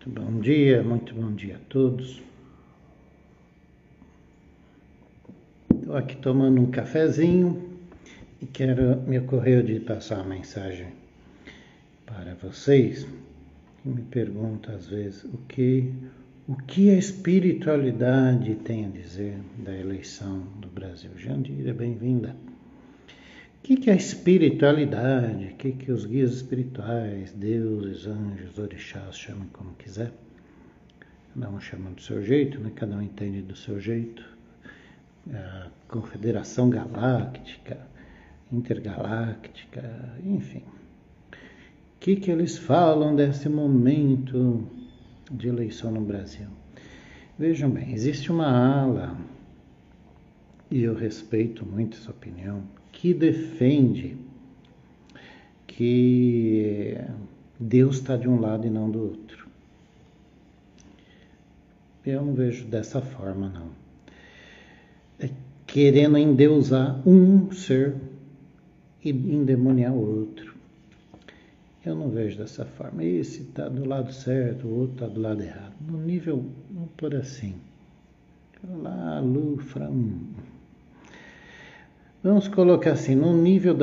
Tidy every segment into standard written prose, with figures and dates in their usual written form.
Muito bom dia a todos. Estou aqui tomando um cafezinho e me ocorreu de passar uma mensagem para vocês que me perguntam às vezes o que a espiritualidade tem a dizer da eleição do Brasil. Jandira, bem-vinda. O que é a espiritualidade? O que os guias espirituais, deuses, anjos, orixás, chamem como quiser. Cada um chama do seu jeito, né? Cada um entende do seu jeito. A Confederação Galáctica, Intergaláctica, enfim. O que eles falam desse momento de eleição no Brasil? Vejam bem, existe uma ala, e eu respeito muito essa opinião, que defende que Deus está de um lado e não do outro. Eu não vejo dessa forma, não. Querendo endeusar um ser e endemoniar o outro. Eu não vejo dessa forma. Esse está do lado certo, o outro está do lado errado. No nível, vamos por assim. Lá, Lufram. Vamos colocar assim, no nível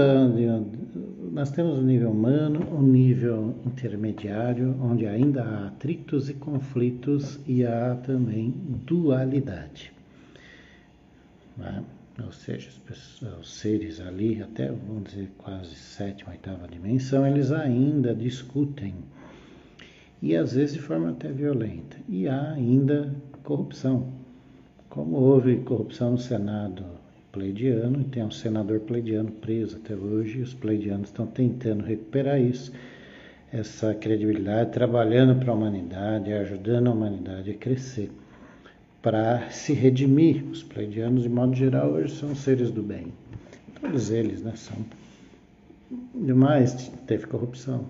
nós temos o nível humano, o nível intermediário, onde ainda há atritos e conflitos e há também dualidade. Né? Ou seja, os seres ali, até vamos dizer quase sétima, oitava dimensão, eles ainda discutem. E às vezes de forma até violenta. E há ainda corrupção. Como houve corrupção no Senado pleidiano, e tem um senador pleidiano preso até hoje, e os pleidianos estão tentando recuperar isso, essa credibilidade, trabalhando para a humanidade, ajudando a humanidade a crescer, para se redimir. Os pleidianos, de modo geral, hoje são seres do bem. Todos eles, né, são. Demais, teve corrupção.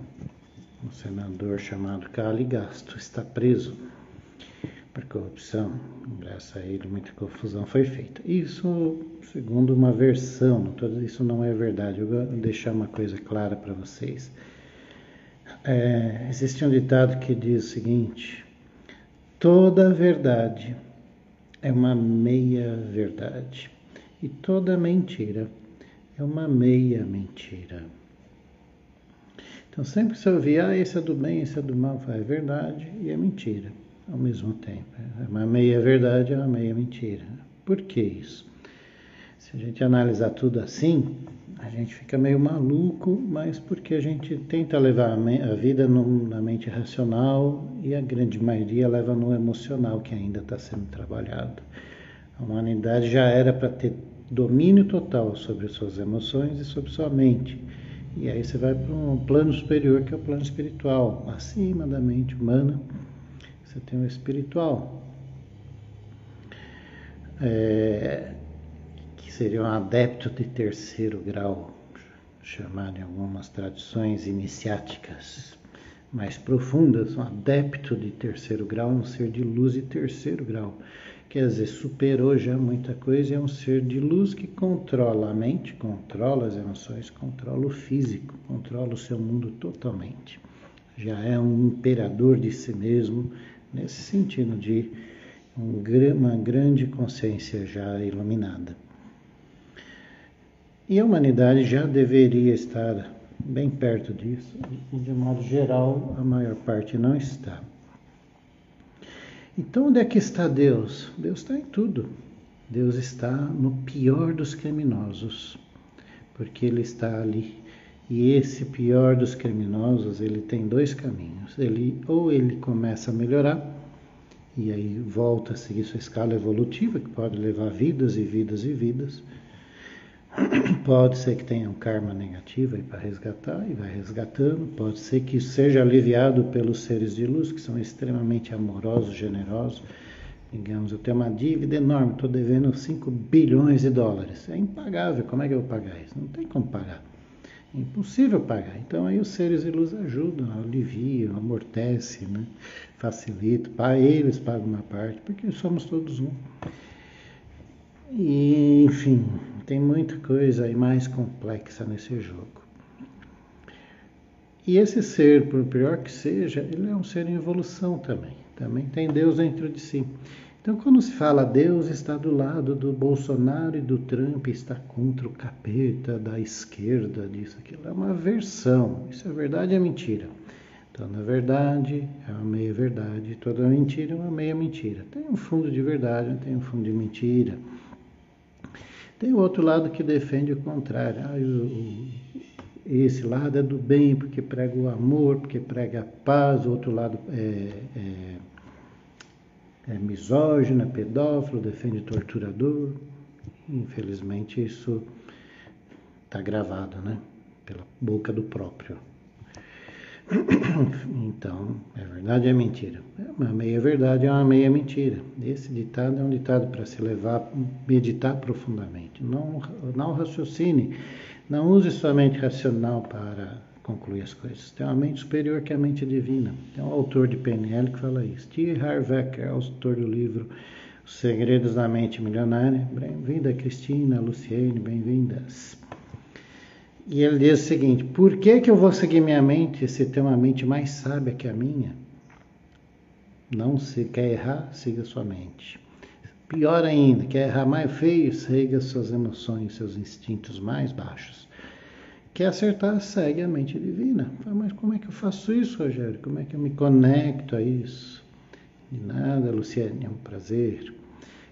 Um senador chamado Caligasto está preso por corrupção. Graças a ele, muita confusão foi feita. Isso, segundo uma versão, isso não é verdade. Eu vou deixar uma coisa clara para vocês. Existe um ditado que diz o seguinte: toda verdade é uma meia verdade e toda mentira é uma meia mentira. Então, sempre que você ouvir, esse é do bem, esse é do mal, é verdade e é mentira ao mesmo tempo. É uma meia verdade, é uma meia mentira. Por que isso? Se a gente analisar tudo assim, a gente fica meio maluco, mas porque a gente tenta levar a vida na mente racional e a grande maioria leva no emocional, que ainda está sendo trabalhado. A humanidade já era para ter domínio total sobre suas emoções e sobre sua mente. E aí você vai para um plano superior, que é o plano espiritual. Acima da mente humana, você tem o espiritual, que seria um adepto de terceiro grau, chamado em algumas tradições iniciáticas mais profundas. Um adepto de terceiro grau é um ser de luz de terceiro grau, quer dizer, superou já muita coisa, é um ser de luz que controla a mente, controla as emoções, controla o físico, controla o seu mundo totalmente. Já é um imperador de si mesmo, nesse sentido de uma grande consciência já iluminada. E a humanidade já deveria estar bem perto disso, e de modo geral a maior parte não está. Então, onde é que está Deus? Deus está em tudo. Deus está no pior dos criminosos, porque Ele está ali. E esse pior dos criminosos, ele tem dois caminhos. Ou ele começa a melhorar, e aí volta a seguir sua escala evolutiva, que pode levar vidas e vidas e vidas. Pode ser que tenha um karma negativo aí para resgatar, e vai resgatando. Pode ser que seja aliviado pelos seres de luz, que são extremamente amorosos, generosos. Digamos, eu tenho uma dívida enorme, estou devendo 5 bilhões de dólares. É impagável, como é que eu vou pagar isso? Não tem como pagar. É impossível pagar. Então aí os seres de luz ajudam, aliviam, amortecem, né? Facilitam. Eles pagam uma parte, porque somos todos um. E, enfim, tem muita coisa aí mais complexa nesse jogo. E esse ser, por pior que seja, ele é um ser em evolução também. Também tem Deus dentro de si. Então, quando se fala Deus está do lado do Bolsonaro e do Trump, está contra o capeta da esquerda, disso, aquilo, é uma versão. Isso é verdade ou é mentira? Então, na verdade, é uma meia verdade, toda mentira é uma meia mentira. Tem um fundo de verdade, tem um fundo de mentira. Tem o outro lado que defende o contrário. Esse lado é do bem, porque prega o amor, porque prega a paz. O outro lado é misógino, é pedófilo, defende torturador. Infelizmente isso está gravado, né? Pela boca do próprio. Então, é verdade ou é mentira? Uma meia verdade é uma meia mentira. Esse ditado é um ditado para se levar, meditar profundamente. Não raciocine, não use sua mente racional para concluir as coisas. Tem uma mente superior que é a mente divina. Tem um autor de PNL que fala isso. T. Harv Eker, autor do livro Os Segredos da Mente Milionária. Bem-vinda, Cristina, Luciene, bem-vindas. E ele diz o seguinte: por que eu vou seguir minha mente se tem uma mente mais sábia que a minha? Não se quer errar, siga sua mente. Pior ainda, quer errar mais feio, siga suas emoções, seus instintos mais baixos. Quer acertar, segue a mente divina. Mas como é que eu faço isso, Rogério? Como é que eu me conecto a isso? De nada, Luciane, é um prazer.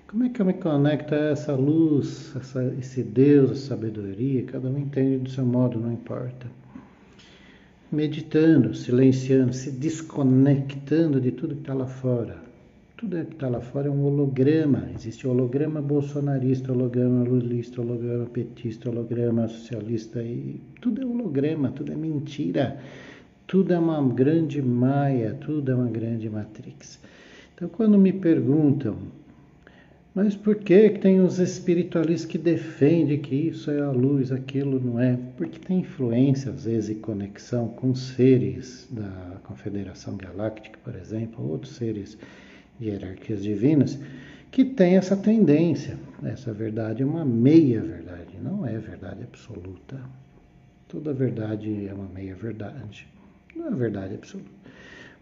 Como é que eu me conecto a essa luz, esse Deus, a sabedoria? Cada um entende do seu modo, não importa. Meditando, silenciando, se desconectando de tudo que está lá fora. Tudo que está lá fora é um holograma. Existe holograma bolsonarista, holograma lulista, holograma petista, holograma socialista. E tudo é holograma, tudo é mentira. Tudo é uma grande maia, tudo é uma grande matrix. Então, quando me perguntam, mas por que tem os espiritualistas que defendem que isso é a luz, aquilo não é? Porque tem influência, às vezes, e conexão com seres da Confederação Galáctica, por exemplo, outros seres de hierarquias divinas, que têm essa tendência. Essa verdade é uma meia verdade, não é verdade absoluta. Toda verdade é uma meia verdade, não é verdade absoluta.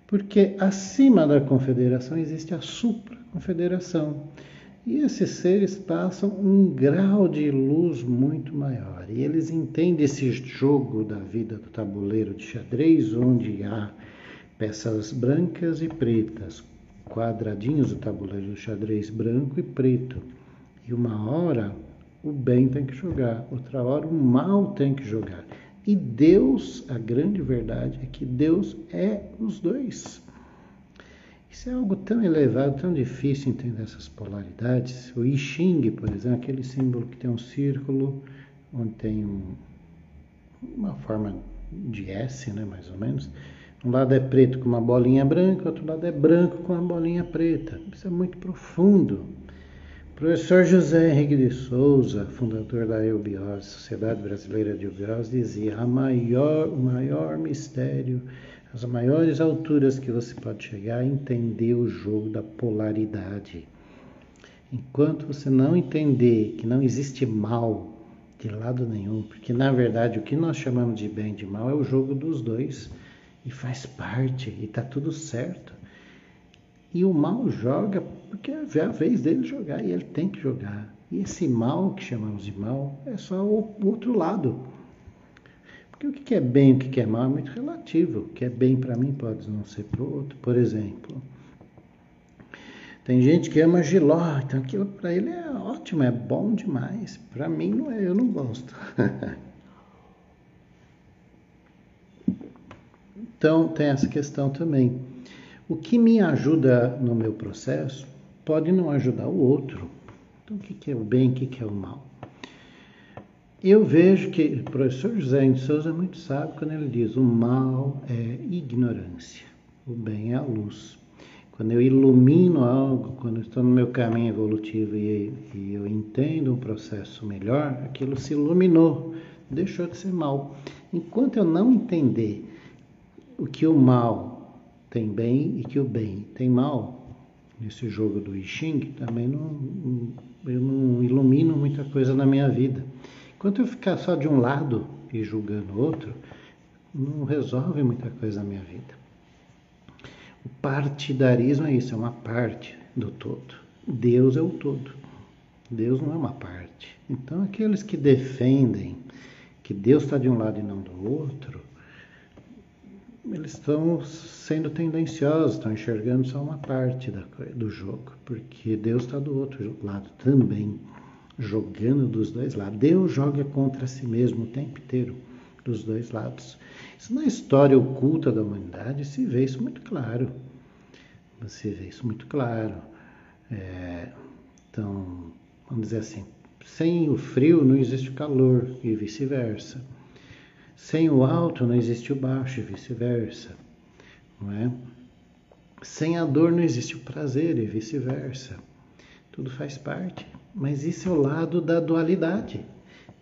Porque acima da Confederação existe a supra-confederação. E esses seres passam um grau de luz muito maior. E eles entendem esse jogo da vida do tabuleiro de xadrez, onde há peças brancas e pretas, quadradinhos do tabuleiro do xadrez branco e preto. E uma hora o bem tem que jogar, outra hora o mal tem que jogar. E Deus, a grande verdade é que Deus é os dois. Isso é algo tão elevado, tão difícil entender essas polaridades. O I Ching, por exemplo, aquele símbolo que tem um círculo, onde tem uma forma de S, né, mais ou menos. Um lado é preto com uma bolinha branca, outro lado é branco com uma bolinha preta. Isso é muito profundo. O professor José Henrique de Souza, fundador da Eubiose, Sociedade Brasileira de Eubiose, dizia: o maior mistério, as maiores alturas que você pode chegar é entender o jogo da polaridade. Enquanto você não entender que não existe mal de lado nenhum, porque na verdade o que nós chamamos de bem e de mal é o jogo dos dois e faz parte e está tudo certo. E o mal joga porque é a vez dele jogar e ele tem que jogar. E esse mal que chamamos de mal é só o outro lado. Porque o que é bem e o que é mal é muito relativo. O que é bem para mim pode não ser para o outro. Por exemplo, tem gente que ama jiló, então aquilo para ele é ótimo, é bom demais. Para mim não é, eu não gosto. Então tem essa questão também. O que me ajuda no meu processo pode não ajudar o outro. Então o que é o bem, o que é o mal? Eu vejo que o professor José de Souza é muito sábio quando ele diz: o mal é ignorância, o bem é a luz. Quando eu ilumino algo, quando eu estou no meu caminho evolutivo e eu entendo um processo melhor, aquilo se iluminou, deixou de ser mal. Enquanto eu não entender o que o mal tem bem e que o bem tem mal, nesse jogo do I Ching, também eu não ilumino muita coisa na minha vida. Enquanto eu ficar só de um lado e julgando o outro, não resolve muita coisa na minha vida. O partidarismo é isso, é uma parte do todo. Deus é o todo. Deus não é uma parte. Então, aqueles que defendem que Deus está de um lado e não do outro, eles estão sendo tendenciosos, estão enxergando só uma parte do jogo, porque Deus está do outro lado também, jogando dos dois lados. Deus joga contra si mesmo o tempo inteiro, dos dois lados. Isso na história oculta da humanidade se vê isso muito claro. Você vê isso muito claro. Então, vamos dizer assim, sem o frio não existe o calor e vice-versa. Sem o alto não existe o baixo e vice-versa. Não é? Sem a dor não existe o prazer e vice-versa. Tudo faz parte. Mas isso é o lado da dualidade.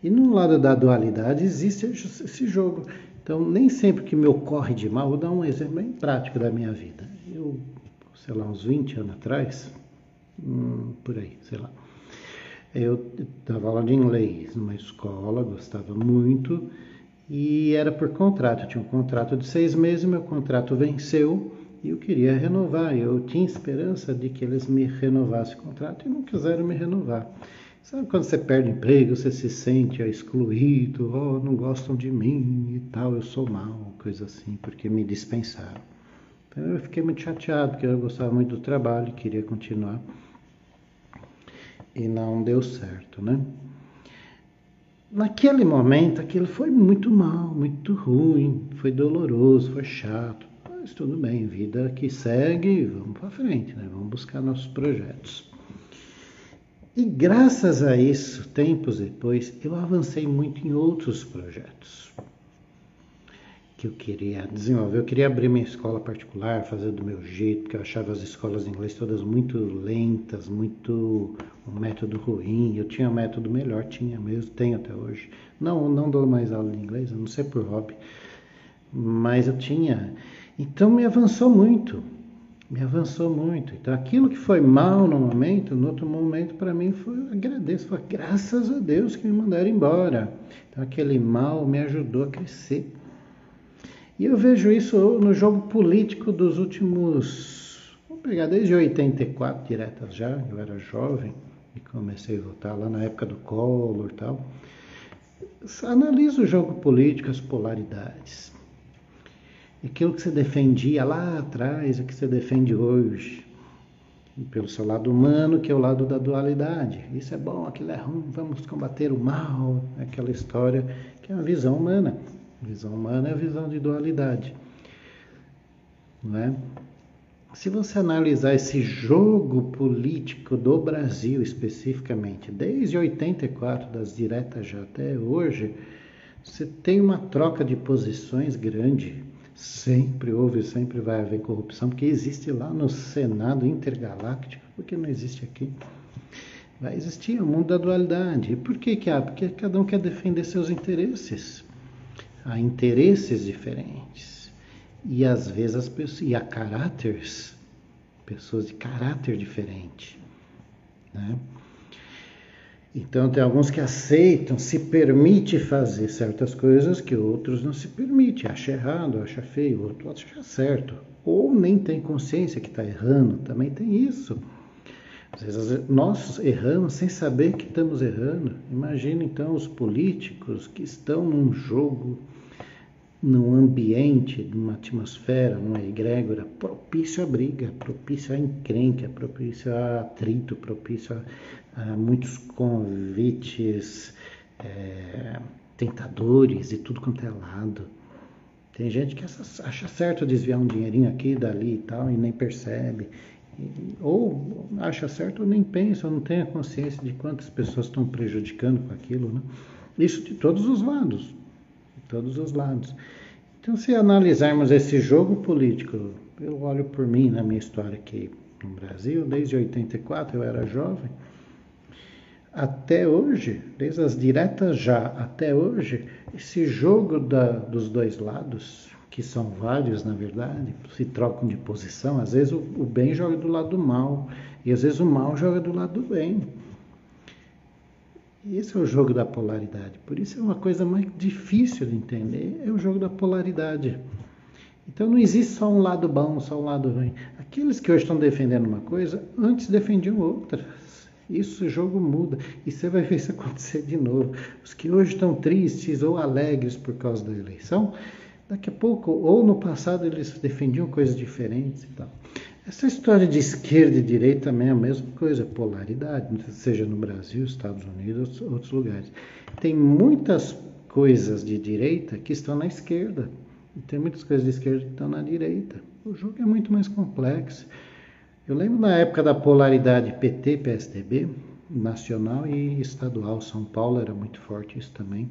E no lado da dualidade existe esse jogo. Então, nem sempre que me ocorre de mal, vou dar um exemplo bem prático da minha vida. Eu, sei lá, uns 20 anos atrás, por aí, sei lá, eu dava aula de inglês numa escola, gostava muito, e era por contrato. Eu tinha um contrato de 6 meses, meu contrato venceu e eu queria renovar. Eu tinha esperança de que eles me renovassem o contrato e não quiseram me renovar. Sabe quando você perde emprego, você se sente excluído, não gostam de mim e tal, eu sou mau, coisa assim, porque me dispensaram. Então eu fiquei muito chateado, porque eu gostava muito do trabalho, queria continuar. E não deu certo, né? Naquele momento, aquilo foi muito mal, muito ruim, foi doloroso, foi chato. Mas tudo bem, vida que segue, vamos para frente, né? Vamos buscar nossos projetos. E graças a isso, tempos depois, eu avancei muito em outros projetos que eu queria desenvolver. Eu queria abrir minha escola particular, fazer do meu jeito, porque eu achava as escolas de inglês todas muito lentas, um método ruim. Eu tinha um método melhor, tinha mesmo, tenho até hoje. Não dou mais aula de inglês, a não ser por hobby, mas eu tinha. Então me avançou muito. Então aquilo que foi mal no momento, no outro momento para mim eu agradeço, foi graças a Deus que me mandaram embora. Então aquele mal me ajudou a crescer. E eu vejo isso no jogo político dos últimos, vamos pegar desde 84 diretas já, eu era jovem e comecei a votar lá na época do Collor e tal. Analisa o jogo político, as polaridades. Aquilo que você defendia lá atrás, o que você defende hoje, pelo seu lado humano, que é o lado da dualidade. Isso é bom, aquilo é ruim, vamos combater o mal, aquela história que é a visão humana. A visão humana é a visão de dualidade. Não é? Se você analisar esse jogo político do Brasil especificamente, desde 84, das diretas já até hoje, você tem uma troca de posições grande. Sempre houve, sempre vai haver corrupção, porque existe lá no Senado Intergaláctico, porque não existe aqui. Vai existir o mundo da dualidade. E por que há? Porque cada um quer defender seus interesses. Há interesses diferentes. E às vezes as pessoas, e há caráteres, pessoas de caráter diferente, né? Então tem alguns que aceitam, se permite fazer certas coisas que outros não se permitem, acha errado, acha feio, outro acha certo, ou nem tem consciência que está errando, também tem isso. Às vezes nós erramos sem saber que estamos errando. Imagina então os políticos que estão num jogo, num ambiente, numa atmosfera, numa egrégora propício à briga, propício à encrenca, propício a atrito, propício a muitos convites tentadores e tudo quanto é lado. Tem gente que acha certo desviar um dinheirinho aqui, dali e tal, e nem percebe. Ou acha certo ou nem pensa, ou não tem a consciência de quantas pessoas estão prejudicando com aquilo, né? Isso de todos os lados. De todos os lados. Então, se analisarmos esse jogo político, eu olho por mim, na minha história aqui no Brasil, desde 84 eu era jovem, até hoje, desde as diretas já até hoje, esse jogo dos dois lados, que são vários na verdade, se trocam de posição, às vezes o bem joga do lado do mal, e às vezes o mal joga do lado do bem. Esse é o jogo da polaridade. Por isso é uma coisa mais difícil de entender, é o jogo da polaridade. Então não existe só um lado bom, só um lado ruim. Aqueles que hoje estão defendendo uma coisa, antes defendiam outra. Isso, o jogo muda. E você vai ver isso acontecer de novo. Os que hoje estão tristes ou alegres por causa da eleição, daqui a pouco, ou no passado, eles defendiam coisas diferentes e tal. Essa história de esquerda e direita também é a mesma coisa, polaridade, seja no Brasil, Estados Unidos, outros lugares. Tem muitas coisas de direita que estão na esquerda. E tem muitas coisas de esquerda que estão na direita. O jogo é muito mais complexo. Eu lembro na época da polaridade PT, PSDB, nacional e estadual. São Paulo era muito forte isso também.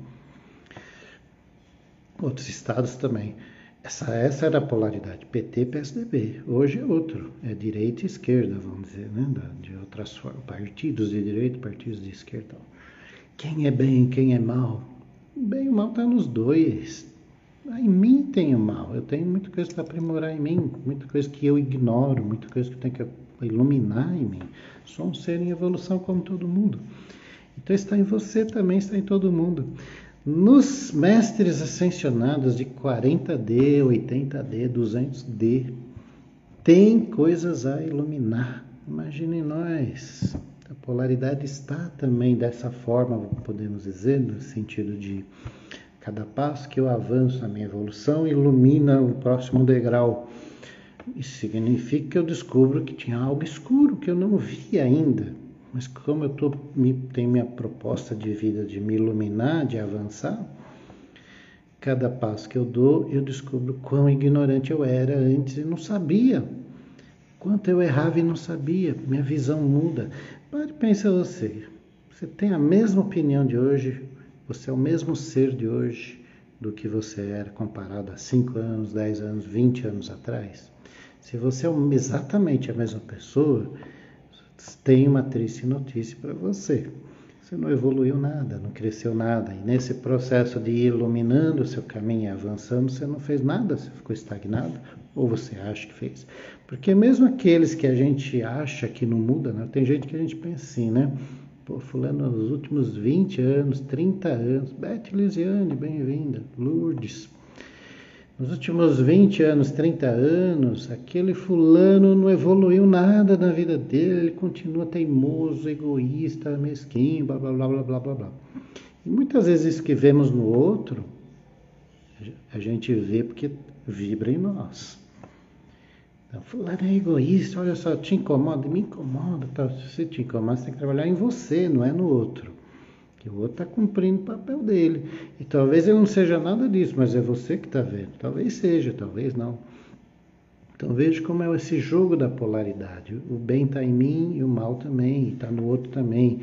Outros estados também. Essa era a polaridade, PT, PSDB. Hoje é outro, é direita e esquerda, vamos dizer, né? De outras formas, partidos de direita, partidos de esquerda. Quem é bem, quem é mal? Bem e mal está nos dois. Em mim tem o mal, eu tenho muita coisa para aprimorar em mim, muita coisa que eu ignoro, muita coisa que eu tenho que iluminar em mim. Sou um ser em evolução como todo mundo. Então está em você também, está em todo mundo. Nos mestres ascensionados de 40D, 80D, 200D, tem coisas a iluminar. Imagine nós. A polaridade está também dessa forma, podemos dizer, no sentido de cada passo que eu avanço na minha evolução ilumina o próximo degrau. Isso significa que eu descubro que tinha algo escuro que eu não vi ainda. Mas como eu tenho minha proposta de vida de me iluminar, de avançar, cada passo que eu dou, eu descubro quão ignorante eu era antes e não sabia. Quanto eu errava e não sabia. Minha visão muda. Pare e pense você. Você tem a mesma opinião de hoje, você é o mesmo ser de hoje do que você era comparado a 5 anos, 10 anos, 20 anos atrás? Se você é exatamente a mesma pessoa, tem uma triste notícia para você. Você não evoluiu nada, não cresceu nada. E nesse processo de ir iluminando o seu caminho e avançando, você não fez nada, você ficou estagnado, ou você acha que fez. Porque mesmo aqueles que a gente acha que não muda, né? Tem gente que a gente pensa assim, né? Pô, fulano, nos últimos 20 anos, 30 anos, Beth Lisiane, bem-vinda, Lourdes. Nos últimos 20 anos, 30 anos, aquele fulano não evoluiu nada na vida dele, ele continua teimoso, egoísta, mesquinho, blá, blá, blá, blá, blá, blá, blá. E muitas vezes isso que vemos no outro, a gente vê porque vibra em nós. Então, fulano é egoísta, olha só, te incomoda, me incomoda. Tá? Se você te incomoda, você tem que trabalhar em você, não é no outro. Que o outro está cumprindo o papel dele. E talvez ele não seja nada disso, mas é você que está vendo. Talvez seja, talvez não. Então veja como é esse jogo da polaridade. O bem está em mim e o mal também, e está no outro também.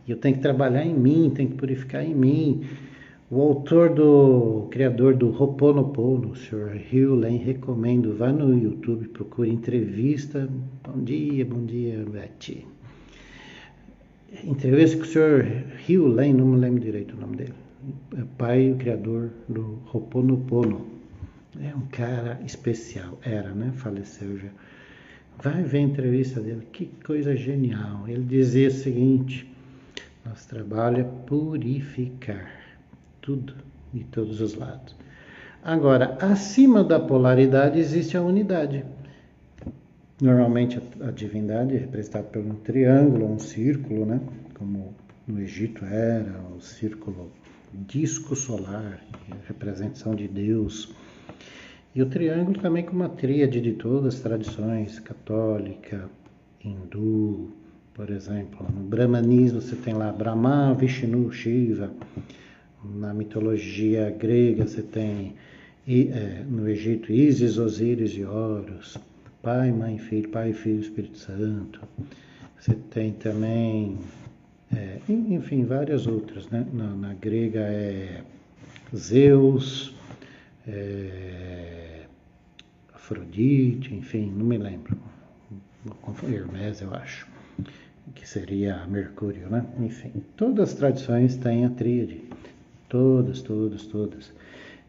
E eu tenho que trabalhar em mim, tenho que purificar em mim. O criador do Ho'oponopono, o Sr. Hugh Lane, recomendo, vá no YouTube, procure entrevista. Bom dia, Beth. Entrevista com o Sr. Hugh Lane, não me lembro direito o nome dele. É o pai e o criador do Ho'oponopono. É um cara especial, era, né? Faleceu já. Vai ver a entrevista dele, que coisa genial. Ele dizia o seguinte: nosso trabalho é purificar tudo, de todos os lados. Agora, acima da polaridade existe a unidade. Normalmente a divindade é representada por um triângulo, um círculo, né? Como no Egito era, o círculo disco solar, a representação de Deus. E o triângulo também como uma tríade de todas as tradições, católica, hindu, por exemplo. No brahmanismo você tem lá Brahma, Vishnu, Shiva. Na mitologia grega você tem, no Egito, Ísis, Osíris e Horus. Pai, Mãe, Filho, Espírito Santo. Você tem também, enfim, várias outras, né? Na grega é Zeus, Afrodite, enfim, não me lembro. Hermes, eu acho, que seria Mercúrio, né? Enfim, todas as tradições têm a tríade. Todas.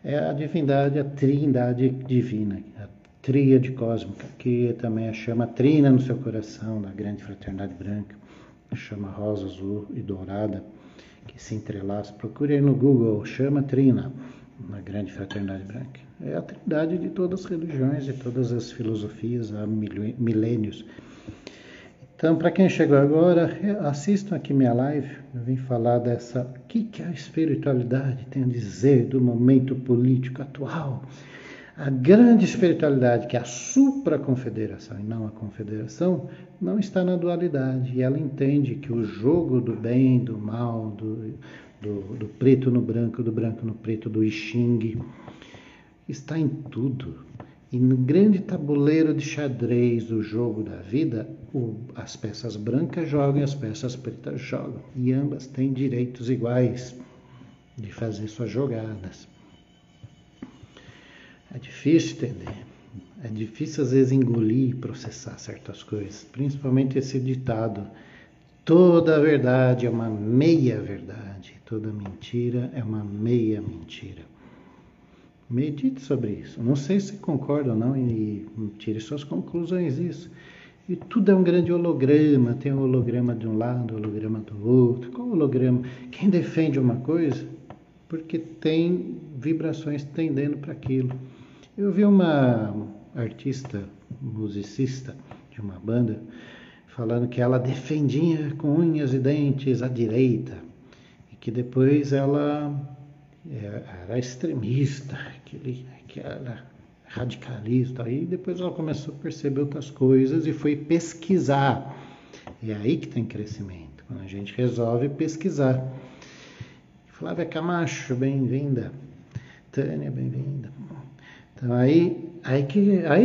É a divindade, a trindade divina, a tríade cósmica, que também a chama trina no seu coração, da grande fraternidade branca, a chama rosa, azul e dourada, que se entrelaçam. Procure aí no Google, chama Trina, na Grande Fraternidade Branca. É a trindade de todas as religiões, de todas as filosofias há milênios. Então, para quem chegou agora, assistam aqui minha live. Eu vim falar dessa, o que a espiritualidade tem a dizer do momento político atual. A grande espiritualidade, que é a supraconfederação e não a confederação, não está na dualidade. E ela entende que o jogo do bem, do mal, do preto no branco, do branco no preto, do I Ching, está em tudo. E no grande tabuleiro de xadrez do jogo da vida, as peças brancas jogam e as peças pretas jogam. E ambas têm direitos iguais de fazer suas jogadas. É difícil entender. É difícil às vezes engolir e processar certas coisas. Principalmente esse ditado. Toda verdade é uma meia verdade. Toda mentira é uma meia mentira. Medite sobre isso. Não sei se concorda ou não e tire suas conclusões disso. E tudo é um grande holograma. Tem um holograma de um lado, um holograma do outro. Qual holograma? Quem defende uma coisa, porque tem vibrações tendendo para aquilo. Eu vi uma artista, musicista de uma banda, falando que ela defendia com unhas e dentes a direita. E que depois ela era extremista, que era radicalista, aí depois ela começou a perceber outras coisas e foi pesquisar. É aí que tem crescimento, quando a gente resolve pesquisar. Flávia Camacho, bem-vinda. Tânia, bem-vinda. Então aí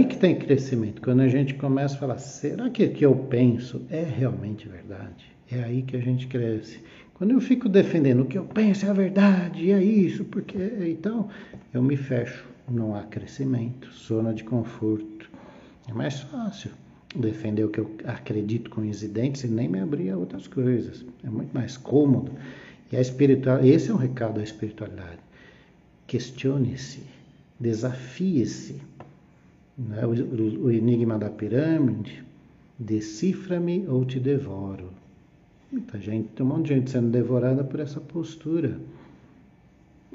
que tem crescimento, quando a gente começa a falar, será que o que eu penso é realmente verdade? É aí que a gente cresce. Quando eu fico defendendo o que eu penso é a verdade, e é isso, porque então eu me fecho, não há crescimento, zona de conforto. É mais fácil defender o que eu acredito com unhas e dentes e nem me abrir a outras coisas. É muito mais cômodo. E esse é um recado da espiritualidade. Questione-se, desafie-se. Né? O enigma da pirâmide, decifra-me ou te devoro. Muita gente, tem um monte de gente sendo devorada por essa postura.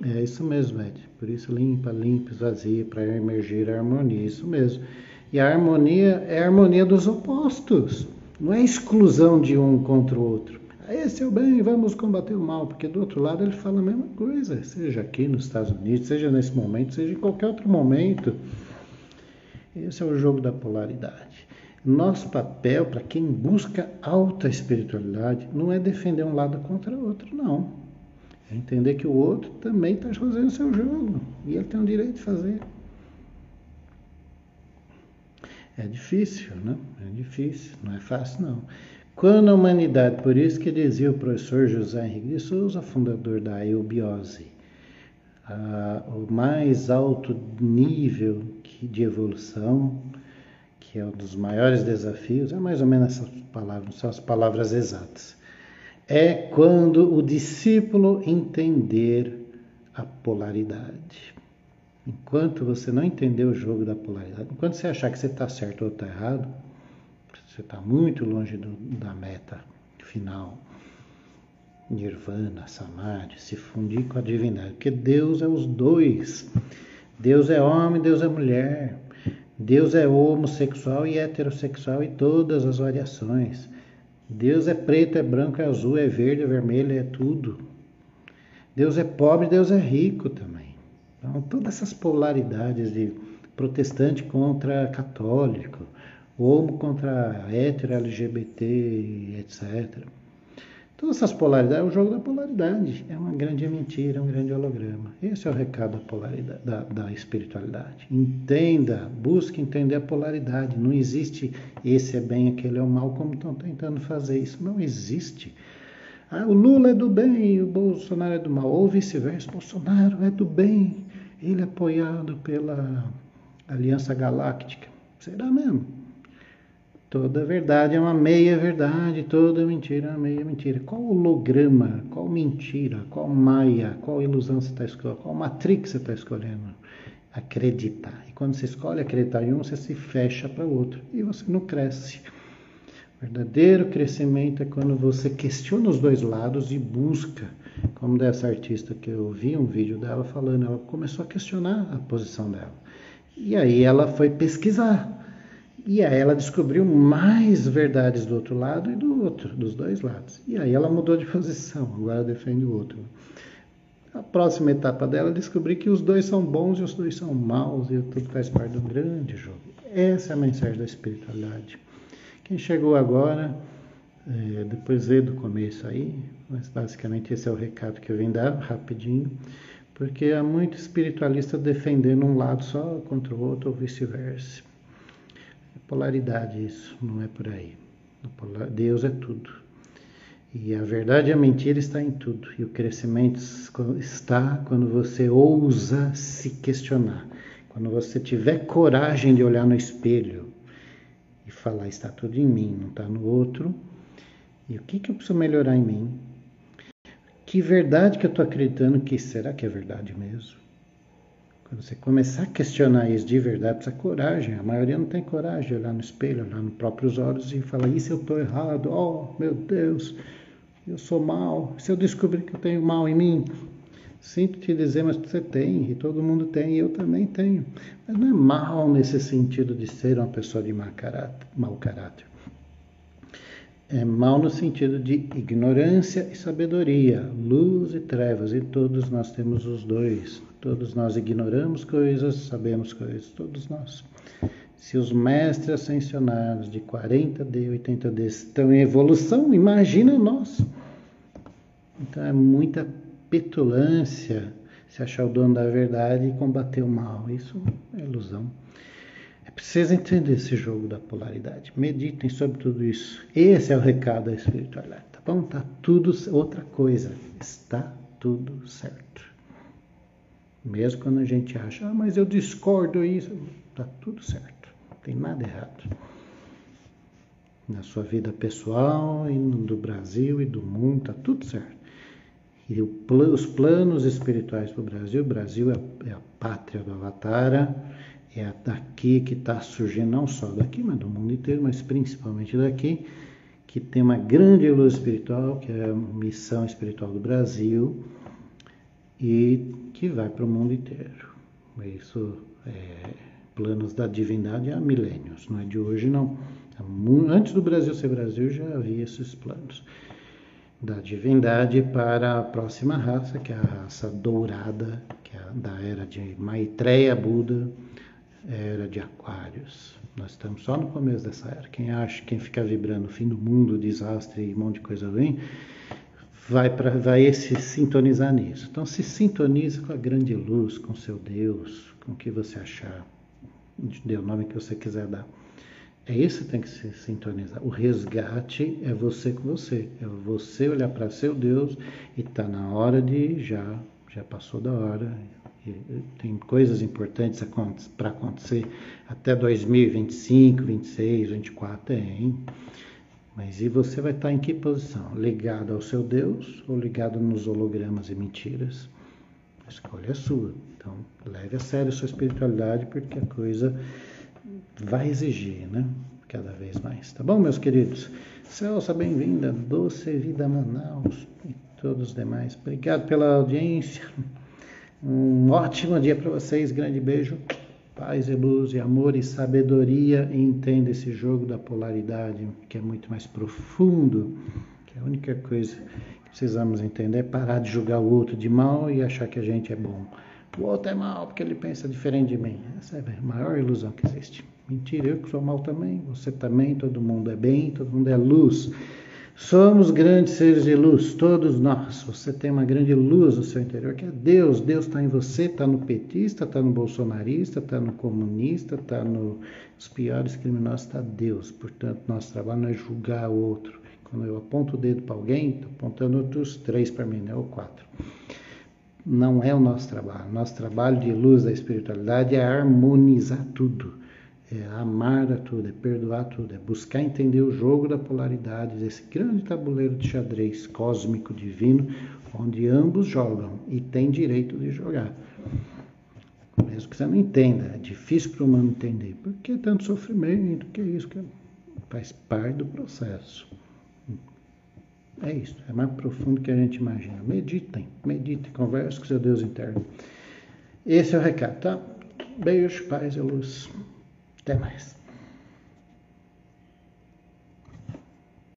É isso mesmo, Ed. Por isso limpa, esvazia, para emergir a harmonia. Isso mesmo. E a harmonia é a harmonia dos opostos. Não é exclusão de um contra o outro. Esse é o bem, vamos combater o mal. Porque do outro lado ele fala a mesma coisa. Seja aqui nos Estados Unidos, seja nesse momento, seja em qualquer outro momento. Esse é o jogo da polaridade. Nosso papel, para quem busca alta espiritualidade, não é defender um lado contra o outro, não. É entender que o outro também está fazendo o seu jogo. E ele tem o direito de fazer. É difícil, né? É difícil, não é fácil, não. Quando a humanidade, por isso que dizia o professor José Henrique de Souza, fundador da eubiose, o mais alto nível de evolução, que é um dos maiores desafios, é mais ou menos essas palavras, não são as palavras exatas, é quando o discípulo entender a polaridade. Enquanto você não entender o jogo da polaridade, enquanto você achar que você está certo ou está errado, você está muito longe da meta final, nirvana, samadhi, se fundir com a divindade, porque Deus é os dois. Deus é homem, Deus é mulher. Deus é homossexual e heterossexual e todas as variações. Deus é preto, é branco, é azul, é verde, é vermelho, é tudo. Deus é pobre, Deus é rico também. Então, todas essas polaridades de protestante contra católico, homo contra hétero, LGBT, etc. Todas essas polaridades, é o jogo da polaridade. É uma grande mentira, é um grande holograma. Esse é o recado da polaridade, da espiritualidade. Entenda, busque entender a polaridade. Não existe esse é bem, aquele é o mal, como estão tentando fazer. Isso não existe. O Lula é do bem e o Bolsonaro é do mal. Ou vice-versa, Bolsonaro é do bem. Ele é apoiado pela Aliança Galáctica. Será mesmo? Toda verdade é uma meia verdade, toda mentira é uma meia mentira. Qual holograma, qual mentira, qual maia, qual ilusão você está escolhendo, qual matrix você está escolhendo? Acreditar. E quando você escolhe acreditar em um, você se fecha para o outro e você não cresce. O verdadeiro crescimento é quando você questiona os dois lados e busca Como dessa artista que eu vi um vídeo dela falando, ela começou a questionar a posição dela. E aí ela foi pesquisar. E aí ela descobriu mais verdades do outro lado e do outro, dos dois lados. E aí ela mudou de posição, agora defende o outro. A próxima etapa dela é descobrir que os dois são bons e os dois são maus e tudo faz parte de um grande jogo. Essa é a mensagem da espiritualidade. Quem chegou agora, depois veio do começo aí, mas basicamente esse é o recado que eu vim dar, rapidinho, porque há muito espiritualista defendendo um lado só contra o outro ou vice-versa. Polaridade isso, não é por aí. Deus é tudo. E a verdade e a mentira está em tudo. E o crescimento está quando você ousa se questionar. Quando você tiver coragem de olhar no espelho e falar, está tudo em mim, não está no outro. E o que eu preciso melhorar em mim? Que verdade que eu estou acreditando que será que é verdade mesmo? Quando você começar a questionar isso de verdade, precisa coragem. A maioria não tem coragem de olhar no espelho, olhar nos próprios olhos e falar, e se eu estou errado? Oh, meu Deus, eu sou mal. Se eu descobrir que eu tenho mal em mim? Sinto te dizer, mas você tem, e todo mundo tem, e eu também tenho. Mas não é mal nesse sentido de ser uma pessoa de mau caráter. É mal no sentido de ignorância e sabedoria, luz e trevas, e todos nós temos os dois. Todos nós ignoramos coisas, sabemos coisas, todos nós. Se os mestres ascensionados de 40D, 80D estão em evolução, imagina nós. Então é muita petulância se achar o dono da verdade e combater o mal. Isso é ilusão. É preciso entender esse jogo da polaridade. Meditem sobre tudo isso. Esse é o recado da espiritualidade, tá bom? Tá tudo outra coisa. Está tudo certo. Mesmo quando a gente acha, mas eu discordo isso, tá tudo certo. Não tem nada errado. Na sua vida pessoal e do Brasil e do mundo, tá tudo certo. E os planos espirituais para o Brasil é a pátria do Avatara, é daqui que está surgindo, não só daqui, mas do mundo inteiro, mas principalmente daqui, que tem uma grande luz espiritual, que é a missão espiritual do Brasil, e que vai para o mundo inteiro. Isso é planos da divindade há milênios, não é de hoje não. Antes do Brasil ser Brasil já havia esses planos da divindade para a próxima raça, que é a raça dourada, que é da era de Maitreya Buda, era de Aquários. Nós estamos só no começo dessa era. Quem fica vibrando o fim do mundo, desastre e um monte de coisa ruim, vai se sintonizar nisso. Então se sintoniza com a grande luz, com seu Deus, com o que você achar, dê o nome que você quiser dar. É isso que tem que se sintonizar. O resgate é você com você. É você olhar para seu Deus e está na hora de já passou da hora. Tem coisas importantes para acontecer até 2025, 26, 24, tem. Mas e você vai estar em que posição? Ligado ao seu Deus ou ligado nos hologramas e mentiras? A escolha é sua. Então, leve a sério a sua espiritualidade, porque a coisa vai exigir, né? Cada vez mais. Tá bom, meus queridos? Celsa, bem-vinda. Doce Vida Manaus e todos os demais. Obrigado pela audiência. Um ótimo dia para vocês. Grande beijo. Paz e luz e amor e sabedoria. E entenda esse jogo da polaridade, que é muito mais profundo. Que a única coisa que precisamos entender é parar de julgar o outro de mal e achar que a gente é bom. O outro é mal porque ele pensa diferente de mim. Essa é a maior ilusão que existe. Mentira, eu que sou mal também, você também, todo mundo é bem, todo mundo é luz. Somos grandes seres de luz, todos nós. Você tem uma grande luz no seu interior, que é Deus. Deus está em você, está no petista, está no bolsonarista, está no comunista, está nos piores criminosos, está Deus. Portanto, nosso trabalho não é julgar o outro. Quando eu aponto o dedo para alguém, estou apontando outros 3 para mim, né? Ou 4. Não é o nosso trabalho. Nosso trabalho de luz da espiritualidade é harmonizar tudo. É amar a tudo, é perdoar tudo, é buscar entender o jogo da polaridade, desse grande tabuleiro de xadrez cósmico divino, onde ambos jogam e têm direito de jogar. Mesmo que você não entenda, é difícil para o humano entender. Por que tanto sofrimento? Que é isso? Que faz parte do processo. É isso, é mais profundo que a gente imagina. Meditem, converse com seu Deus interno. Esse é o recado, tá? Beijo, paz e luz. Até mais.